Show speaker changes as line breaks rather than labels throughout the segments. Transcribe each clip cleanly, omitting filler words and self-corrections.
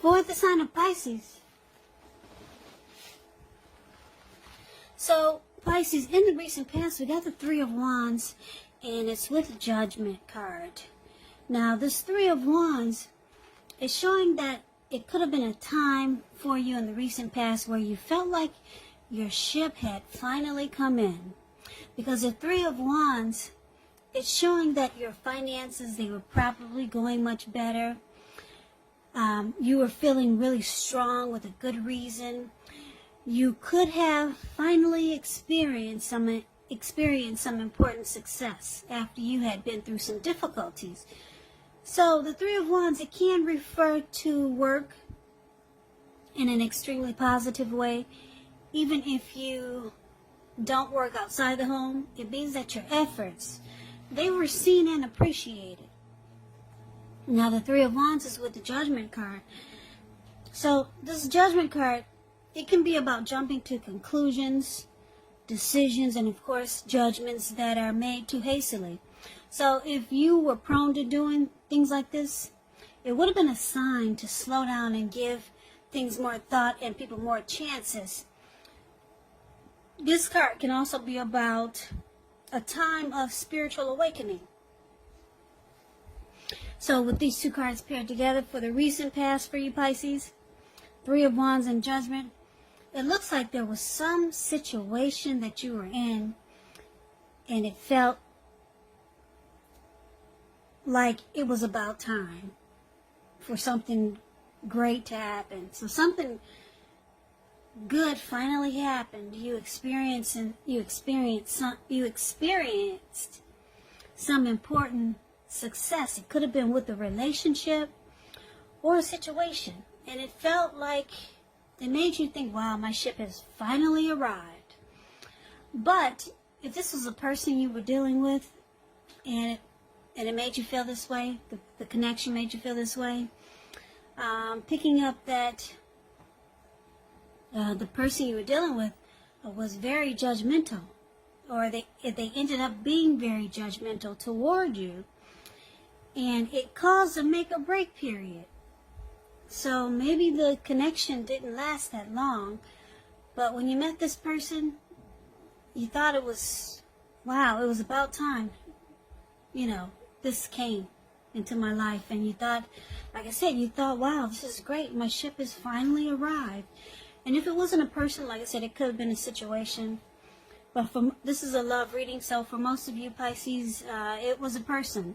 for the sign of Pisces. So, Pisces, in the recent past, we got the Three of Wands, and it's with the Judgment card. Now, this Three of Wands is showing that it could have been a time for you in the recent past where you felt like your ship had finally come in. Because the Three of Wands, it's showing that your finances, they were probably going much better. You were feeling really strong with a good reason. You could have finally experienced some important success after you had been through some difficulties. So the Three of Wands, it can refer to work in an extremely positive way. Even if you don't work outside the home, it means that your efforts, they were seen and appreciated. Now the Three of Wands is with the Judgment card. So this Judgment card, it can be about jumping to conclusions, decisions, and of course judgments that are made too hastily. So if you were prone to doing things like this, it would have been a sign to slow down and give things more thought and people more chances. This card can also be about a time of spiritual awakening. So with these two cards paired together for the recent past for you Pisces, Three of Wands and Judgment, it looks like there was some situation that you were in and it felt like it was about time for something great to happen. So something good finally happened. You experienced some important success. It could have been with a relationship or a situation, and it felt like it made you think, wow, my ship has finally arrived. But if this was a person you were dealing with and it made you feel this way, the connection made you feel this way, picking up that the person you were dealing with was very judgmental, or they ended up being very judgmental toward you, and it caused a make or break period. So maybe the connection didn't last that long, but when you met this person, you thought it was, wow, it was about time, this came into my life, and you thought, like I said, you thought, wow, this is great, my ship has finally arrived. And if it wasn't a person, like I said, it could have been a situation. But this is a love reading, so for most of you Pisces, it was a person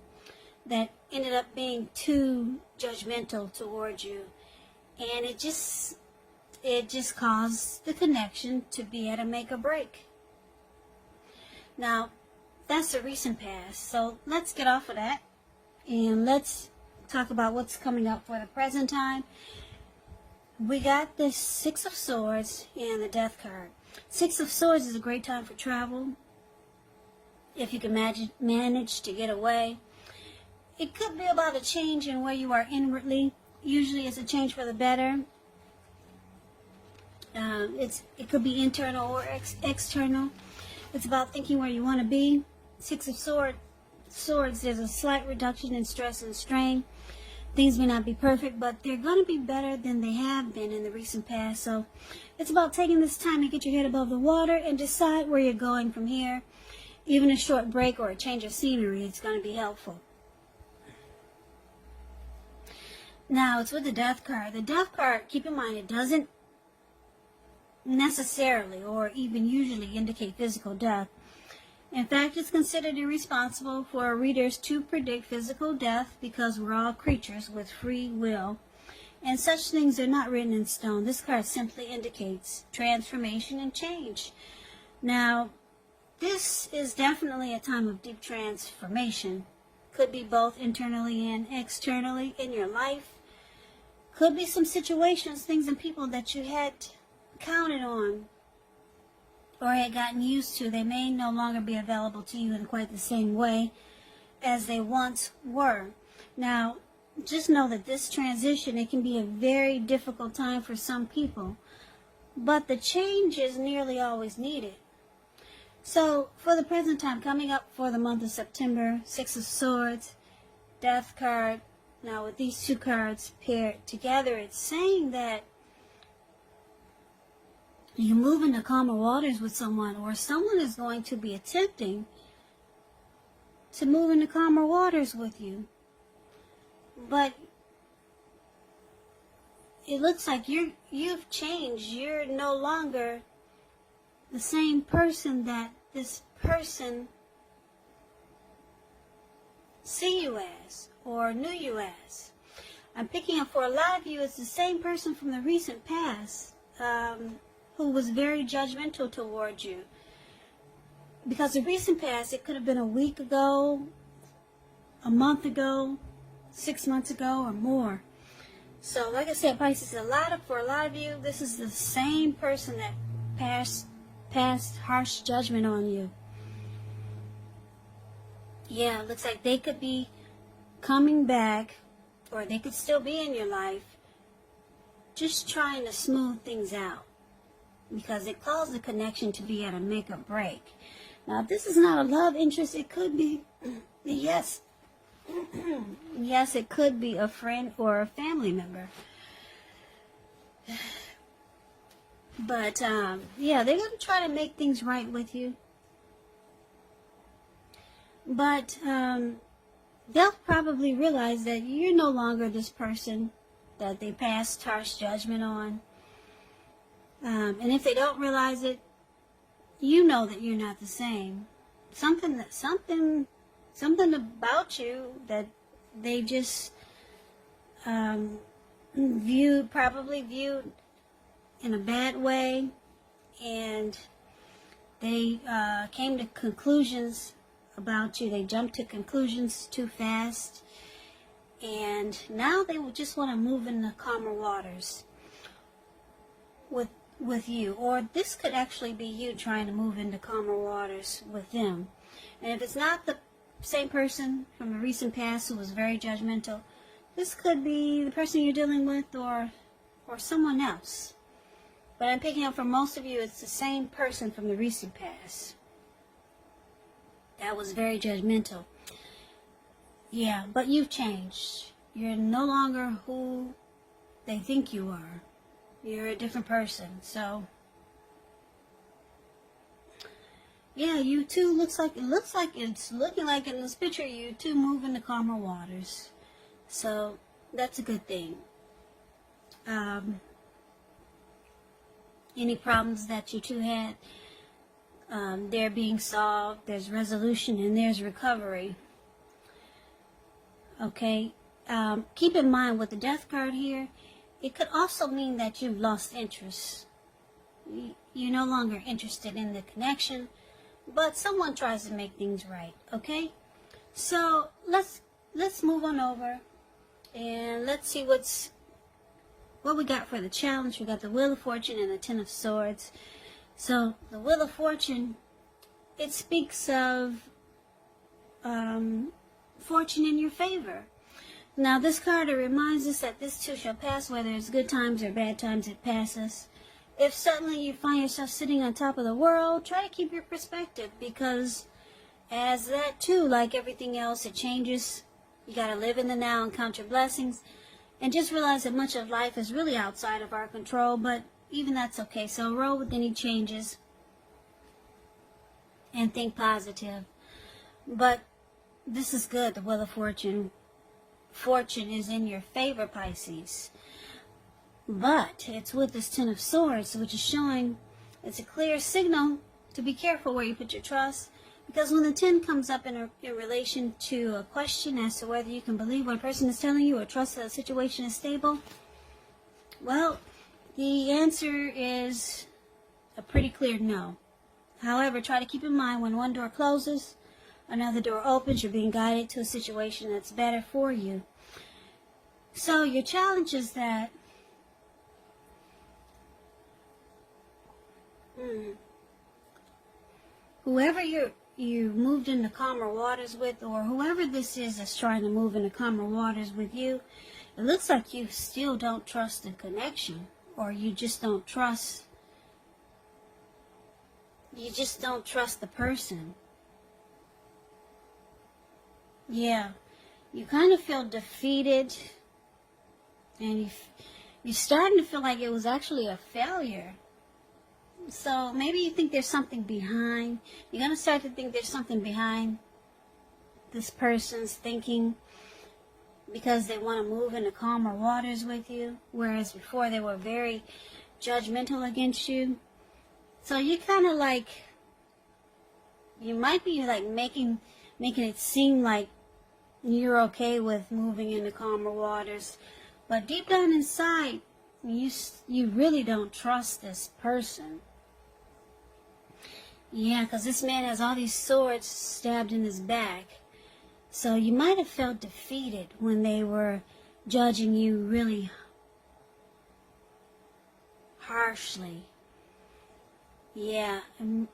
that ended up being too judgmental towards you. And it just caused the connection to be at a make or break. Now, that's the recent past. So let's get off of that. And let's talk about what's coming up for the present time. We got the Six of Swords and the Death card. Six of Swords is a great time for travel. If you can manage to get away. It could be about a change in where you are inwardly. Usually it's a change for the better. It could be internal or external. It's about thinking where you want to be. Six of Swords, there's a slight reduction in stress and strain. Things may not be perfect, but they're going to be better than they have been in the recent past. So it's about taking this time to get your head above the water and decide where you're going from here. Even a short break or a change of scenery, it's going to be helpful. Now, it's with the Death card. The Death card, keep in mind, it doesn't necessarily or even usually indicate physical death. In fact, it's considered irresponsible for readers to predict physical death because we're all creatures with free will, and such things are not written in stone. This card simply indicates transformation and change. Now, this is definitely a time of deep transformation. Could be both internally and externally in your life. Could be some situations, things and people that you had counted on or had gotten used to. They may no longer be available to you in quite the same way as they once were. Now, just know that this transition, it can be a very difficult time for some people, but the change is nearly always needed. So, for the present time, coming up for the month of September, Six of Swords, Death card, Now with these two cards paired together, it's saying that you move into calmer waters with someone, or someone is going to be attempting to move into calmer waters with you. But it looks like you've changed. You're no longer the same person that this person see you as or knew you as. I'm picking up for a lot of you, it's the same person from the recent past who was very judgmental towards you. Because the recent past, it could have been a week ago, a month ago, 6 months ago, or more. So, like I said, Pisces, for a lot of you, this is the same person that passed harsh judgment on you. Yeah, it looks like they could be coming back, or they could still be in your life, just trying to smooth things out. Because it caused the connection to be at a make or break. Now, if this is not a love interest, it could be, yes, yes, it could be a friend or a family member. But, yeah, they're going to try to make things right with you. But, they'll probably realize that you're no longer this person that they passed harsh judgment on. And if they don't realize it, you know that you're not the same. Something about you that they just probably viewed in a bad way, and they came to conclusions about you. They jumped to conclusions too fast, and now they would just want to move into calmer waters with you. Or this could actually be you trying to move into calmer waters with them. And if it's not the same person from the recent past who was very judgmental, this could be the person you're dealing with, or someone else. But I'm picking up for most of you, it's the same person from the recent past that was very judgmental. Yeah, but you've changed. You're no longer who they think you are. You're a different person. So, yeah, you two it's looking like in this picture, you two move into calmer waters. So, that's a good thing. Any problems that you two had, they're being solved. There's resolution and there's recovery. Okay? Keep in mind with the Death card here, it could also mean that you've lost interest. You're no longer interested in the connection, but someone tries to make things right, okay? So let's move on over and let's see what we got for the challenge. We got the Wheel of Fortune and the Ten of Swords. So the Wheel of Fortune, it speaks of fortune in your favor. Now, this card, it reminds us that this too shall pass, whether it's good times or bad times, it passes. If suddenly you find yourself sitting on top of the world, try to keep your perspective, because as that too, like everything else, it changes. You got to live in the now and count your blessings, and just realize that much of life is really outside of our control, but even that's okay. So roll with any changes and think positive. But this is good, the Wheel of Fortune. Fortune is in your favor, Pisces. But it's with this Ten of Swords, which is showing it's a clear signal to be careful where you put your trust. Because when the 10 comes up in relation to a question as to whether you can believe what a person is telling you or trust that a situation is stable, well, the answer is a pretty clear no. However, try to keep in mind when one door closes, another door opens. You're being guided to a situation that's better for you. So your challenge is that whoever you moved into calmer waters with, or whoever this is that's trying to move into calmer waters with you, it looks like you still don't trust the connection, or you just don't trust the person. Yeah, you kind of feel defeated, and you're starting to feel like it was actually a failure. So maybe you think there's something behind. You're going to start to think there's something behind this person's thinking, because they want to move into calmer waters with you, whereas before they were very judgmental against you. So you kind of like, you might be like making it seem like you're okay with moving into calmer waters, but deep down inside, you really don't trust this person. Yeah, because this man has all these swords stabbed in his back. So you might have felt defeated when they were judging you really harshly. Yeah, and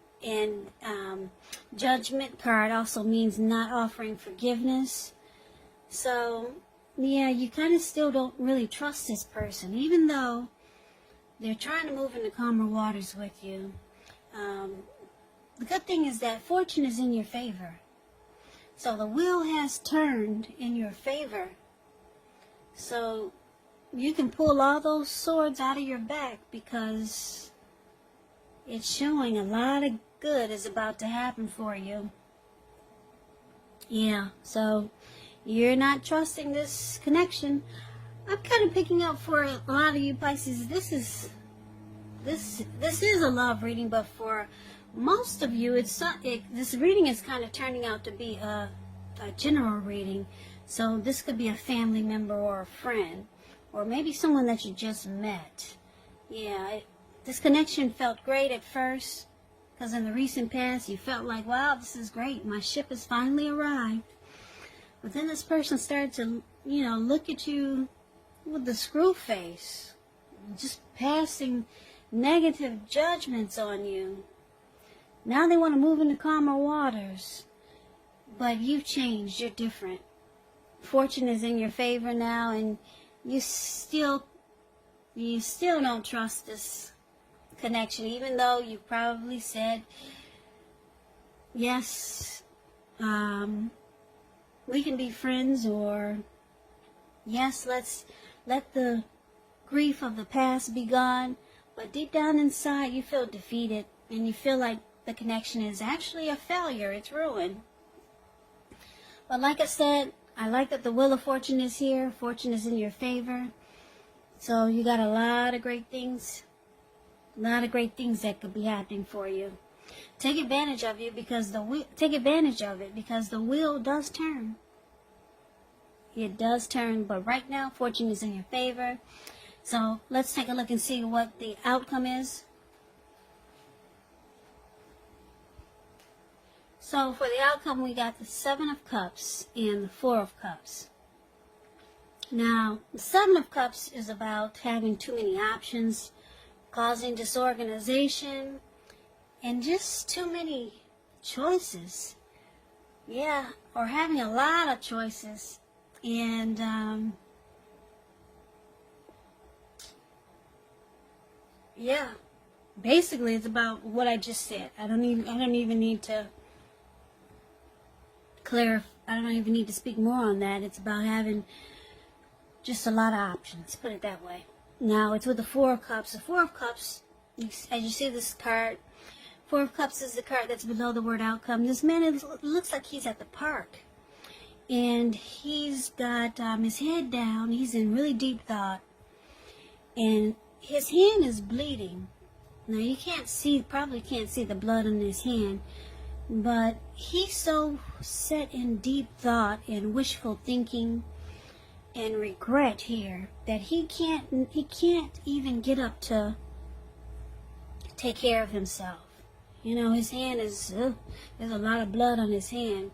judgment card also means not offering forgiveness. So, yeah, you kind of still don't really trust this person, even though they're trying to move into calmer waters with you. The good thing is that fortune is in your favor. So the wheel has turned in your favor. So you can pull all those swords out of your back, because it's showing a lot of good is about to happen for you. Yeah, so you're not trusting this connection. I'm kind of picking up for a lot of you Pisces, this is a love reading, but for most of you, this reading is kind of turning out to be a general reading. So this could be a family member or a friend, or maybe someone that you just met. Yeah, this connection felt great at first, because in the recent past you felt like, wow, this is great, my ship has finally arrived. But then this person started to, look at you with the screw face, just passing negative judgments on you. Now they want to move into calmer waters, but you've changed, you're different. Fortune is in your favor now, and you still don't trust this connection, even though you probably said, yes, we can be friends, or yes, let's let the grief of the past be gone. But deep down inside, you feel defeated, and you feel like the connection is actually a failure. It's ruined. But like I said, I like that the Wheel of Fortune is here. Fortune is in your favor. So you got a lot of great things. A lot of great things that could be happening for you. Take advantage of it, because the wheel does turn. It does turn, but right now fortune is in your favor. So let's take a look and see what the outcome is. So for the outcome, we got the 7 of Cups and the 4 of Cups. Now, the 7 of Cups is about having too many options, causing disorganization, and just too many choices. Yeah, or having a lot of choices. And, yeah, basically it's about what I just said. I don't even need to I don't even need to speak more on that. It's about having just a lot of options, put it that way. Now, it's with the 4 of Cups. The 4 of Cups, as you see this card, 4 of Cups is the card that's below the word outcome. This man, it looks like he's at the park. And he's got his head down. He's in really deep thought. And his hand is bleeding. Now, you probably can't see the blood on his hand. But he's so set in deep thought and wishful thinking and regret here that he can't even get up to take care of himself. His hand there's a lot of blood on his hand,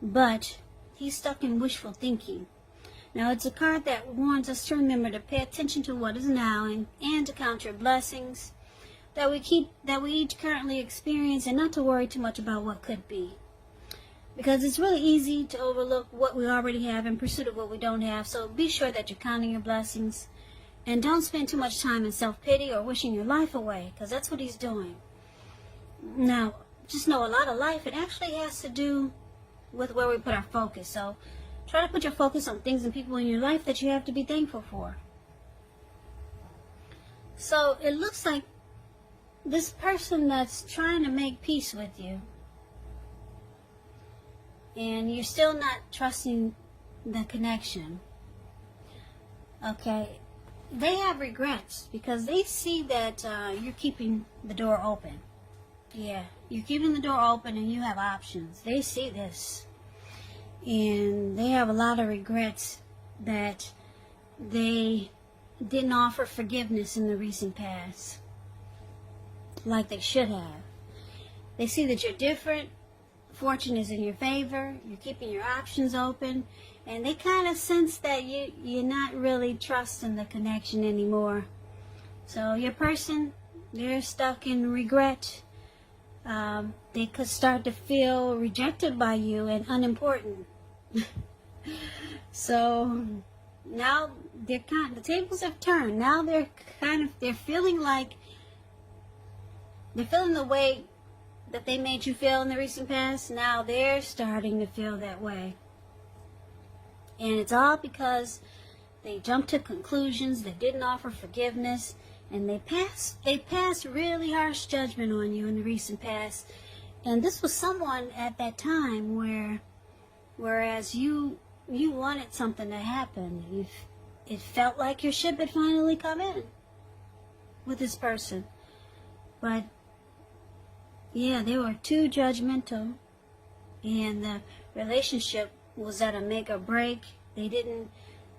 but he's stuck in wishful thinking. Now, it's a card that warns us to remember to pay attention to what is now and to count your blessings that we each currently experience, and not to worry too much about what could be. Because it's really easy to overlook what we already have in pursuit of what we don't have. So be sure that you're counting your blessings, and don't spend too much time in self-pity or wishing your life away, because that's what he's doing. Now, just know a lot of life, it actually has to do with where we put our focus. So Try to put your focus on things and people in your life that you have to be thankful for. So it looks like this person that's trying to make peace with you, and you're still not trusting the connection. Okay, they have regrets because they see that you're keeping the door open. Yeah, you're keeping the door open and you have options. They see this. And they have a lot of regrets that they didn't offer forgiveness in the recent past like they should have. They see that you're different. Fortune is in your favor. You're keeping your options open. And they kind of sense that you're not really trusting the connection anymore. So your person, they're stuck in regret. They could start to feel rejected by you and unimportant. So now the tables have turned. Now they're feeling like the way that they made you feel in the recent past. Now they're starting to feel that way. And it's all because they jumped to conclusions, they didn't offer forgiveness, and they passed really harsh judgment on you in the recent past. And this was someone at that time whereas you wanted something to happen. It felt like your ship had finally come in with this person. But yeah, they were too judgmental, and the relationship was at a make or break. They didn't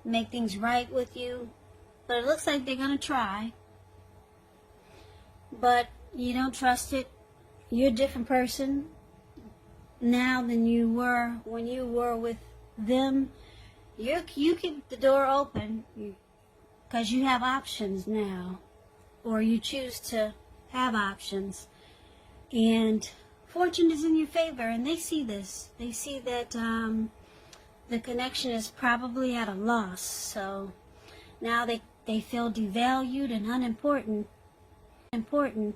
make things right with you, but it looks like they're going to try. But you don't trust it. You're a different person now than you were when you were with them. You keep the door open because you have options now, or you choose to have options. And fortune is in your favor, and they see this. They see that the connection is probably at a loss. So now they feel devalued and unimportant. Important.